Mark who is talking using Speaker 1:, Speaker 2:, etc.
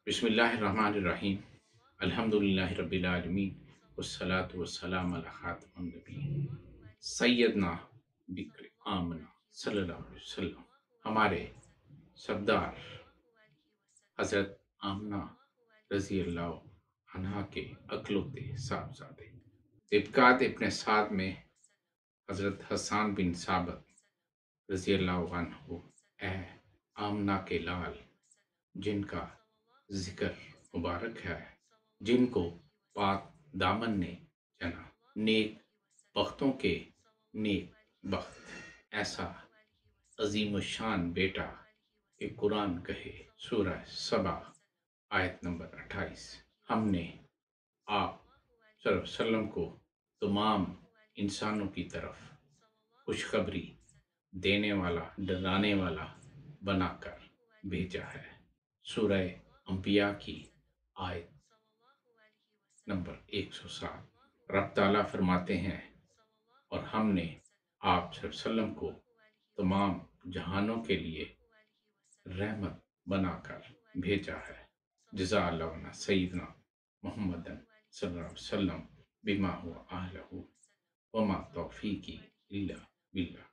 Speaker 1: بسم اللہ الرحمن الرحیم الحمدللہ رب العالمین والصلاة والسلام علی خاتم النبیین سیدنا بکر آمنہ صلی اللہ علیہ وسلم، ہمارے سردار حضرت آمنہ رضی اللہ عنہا کے اکلوتے صاحبزادے طبقات ابن سعد میں حضرت حسان بن ثابت رضی اللہ عنہ اے آمنہ کے لال، جن کا ذکر مبارک ہے، جن کو پاک دامن نے جنا، نیک بختوں کے نیک بخت، ایسا عظیم الشان بیٹا کہ قرآن کہے۔ سورہ سبا آیت نمبر 28۔ ہم نے آپ صلی اللہ علیہ وسلم کو تمام انسانوں کی طرف خوشخبری دینے والا، ڈرانے والا بنا کر بھیجا ہے۔ سورہ انبیاء کی آیت نمبر 107۔ رب تعالیٰ فرماتے ہیں، اور ہم نے آپ صلی اللہ علیہ وسلم کو تمام جہانوں کے لیے رحمت بنا کر بھیجا ہے۔ جزا اللہ عنا سیدنا محمد صلی اللہ علیہ وسلم بما ہوا اہلہ وما توفیقی الا باللہ۔